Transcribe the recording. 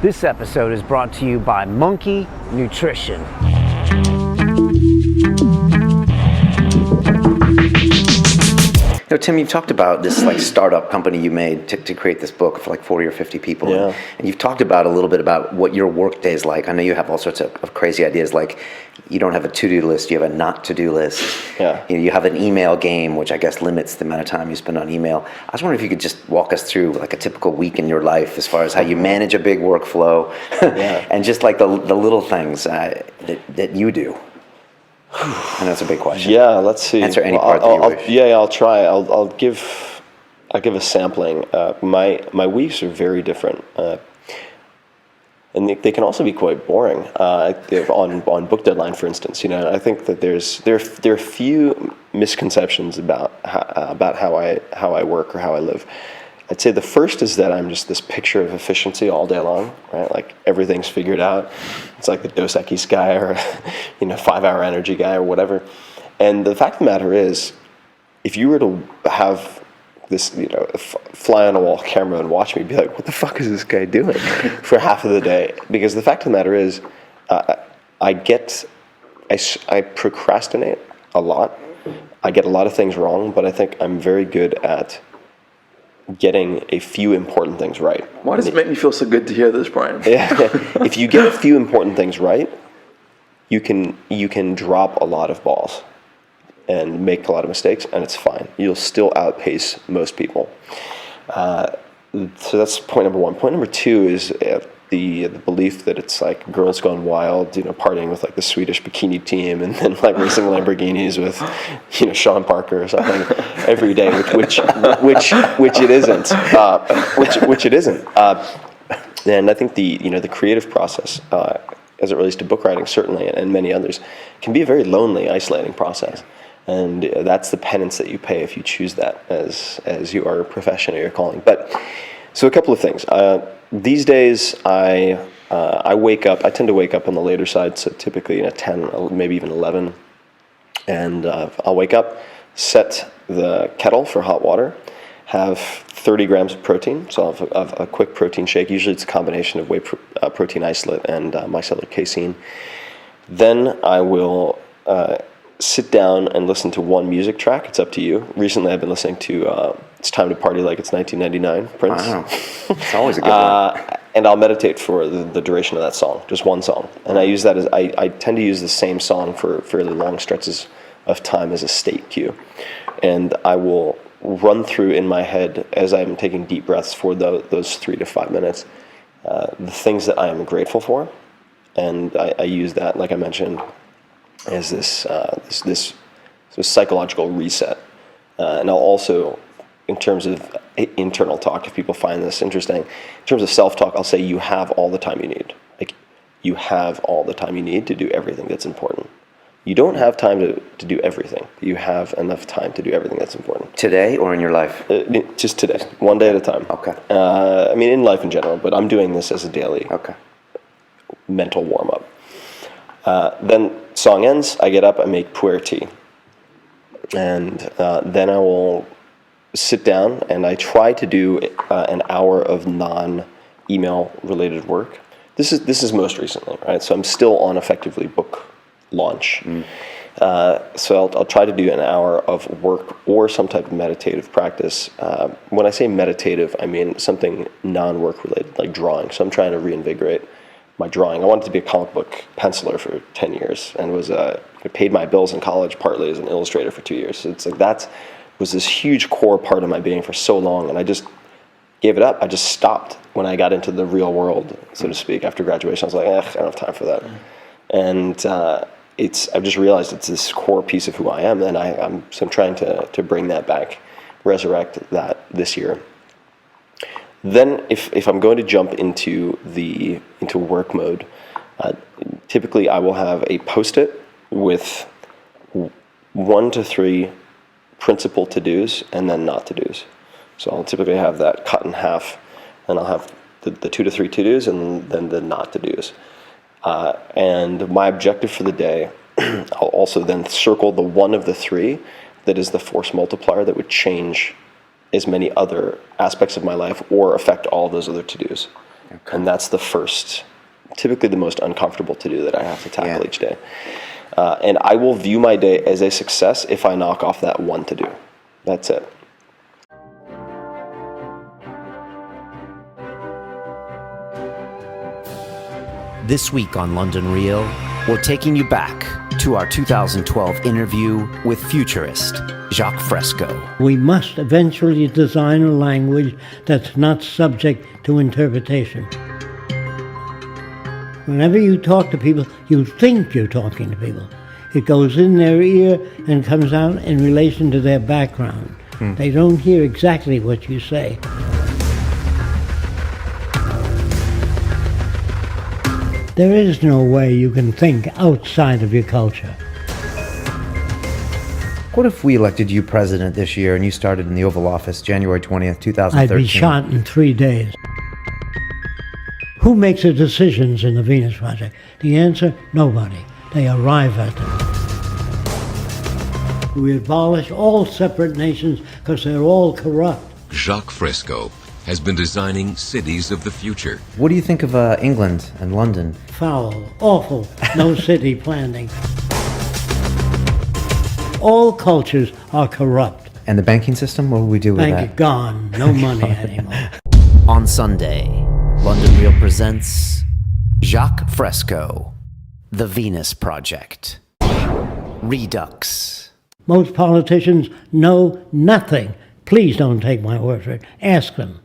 This episode is brought to you by Monkey Nutrition. Tim, you've talked about this startup company you made to create this book for 40 or 50 people. Yeah. And you've talked about a little bit about what your work day is like. I know you have all sorts of crazy ideas, like you don't have a to-do list, you have a not to-do list. Yeah. You have an email game, which I guess limits the amount of time you spend on email. I was wondering if you could just walk us through a typical week in your life as far as how you manage a big workflow and just the little things that you do. I know it's a big question. Yeah, let's see. Answer any part that you wish. Yeah, I'll try. I'll give a sampling. My weeks are very different, and they can also be quite boring. On book deadline, for instance, I think that there are a few misconceptions about how I work or how I live. I'd say the first is that I'm just this picture of efficiency all day long, right? Everything's figured out. It's like the Dos Equis guy or, 5-hour energy guy or whatever. And the fact of the matter is, if you were to have this, fly on a wall camera and watch me, be like, what the fuck is this guy doing for half of the day? Because the fact of the matter is, I procrastinate a lot. I get a lot of things wrong, but I think I'm very good at getting a few important things right. Why does it make me feel so good to hear this, Brian? Yeah. If you get a few important things right, you can drop a lot of balls and make a lot of mistakes, and it's fine. You'll still outpace most people. So that's point number one. Point number two is the belief that it's girls gone wild, partying with the Swedish bikini team and then racing Lamborghinis with, Sean Parker or something every day, which it isn't. Which it isn't. And I think the creative process, as it relates to book writing certainly, and many others, can be a very lonely, isolating process. And that's the penance that you pay if you choose that as your profession or your calling. But so a couple of things. These days, I tend to wake up on the later side, so typically 10, maybe even 11. And I'll wake up, set the kettle for hot water, have 30 grams of protein, so I'll have a quick protein shake. Usually it's a combination of whey protein isolate and micellar casein. Then I will sit down and listen to one music track. It's up to you. Recently I've been listening to It's Time to Party Like It's 1999, Prince. Wow. It's always a good one. And I'll meditate for the duration of that song, just one song. And I use that as, I tend to use the same song for fairly long stretches of time as a state cue. And I will run through in my head as I'm taking deep breaths for those 3 to 5 minutes, the things that I am grateful for. And I use that, like I mentioned, as this sort of psychological reset. And I'll also, in terms of internal talk, if people find this interesting, in terms of self-talk, I'll say you have all the time you need. You have all the time you need to do everything that's important. You don't have time to do everything. You have enough time to do everything that's important. Today or in your life? Just today, one day at a time. Okay. In life in general, but I'm doing this as a daily mental warm-up. Then song ends, I get up, I make pu'er tea. And then I will sit down and I try to do an hour of non-email related work. This is most recently, right? So I'm still on effectively book launch. So I'll try to do an hour of work or some type of meditative practice. When I say meditative, I mean something non-work related, like drawing. So I'm trying to reinvigorate my drawing. I wanted to be a comic book penciler for 10 years and paid my bills in college partly as an illustrator for 2 years. So it's that was this huge core part of my being for so long, and I just gave it up. I just stopped when I got into the real world, so to speak. After graduation, I was like, I don't have time for that. And I've just realized it's this core piece of who I am, and I'm trying to bring that back, resurrect that this year. Then, if I'm going to jump into work mode, typically I will have a Post-it with 1 to 3 principal to-dos and then not to-dos. So I'll typically have that cut in half, and I'll have the 2 to 3 to-dos and then the not to-dos. And my objective for the day, I'll also then circle the one of the 3 that is the force multiplier that would change as many other aspects of my life or affect all those other to-dos. And that's the first, typically the most uncomfortable to do that I have to tackle each day. And I will view my day as a success if I knock off that one to do. That's it. This week on London Real, we're taking you back to our 2012 interview with futurist Jacques Fresco. We must eventually design a language that's not subject to interpretation. Whenever you talk to people, you think you're talking to people. It goes in their ear and comes out in relation to their background. They don't hear exactly what you say. There is no way you can think outside of your culture. What if we elected you president this year and you started in the Oval Office January 20th, 2013? I'd be shot in 3 days. Who makes the decisions in the Venus Project? The answer, nobody. They arrive at them. We abolish all separate nations because they're all corrupt. Jacques Fresco has been designing cities of the future. What do you think of England and London? Foul, awful, no city planning. All cultures are corrupt. And the banking system, what do we do with Bank that? it gone, no money anymore. On Sunday, London Real presents Jacques Fresco, The Venus Project, Redux. Most politicians know nothing. Please don't take my word for it. Ask them.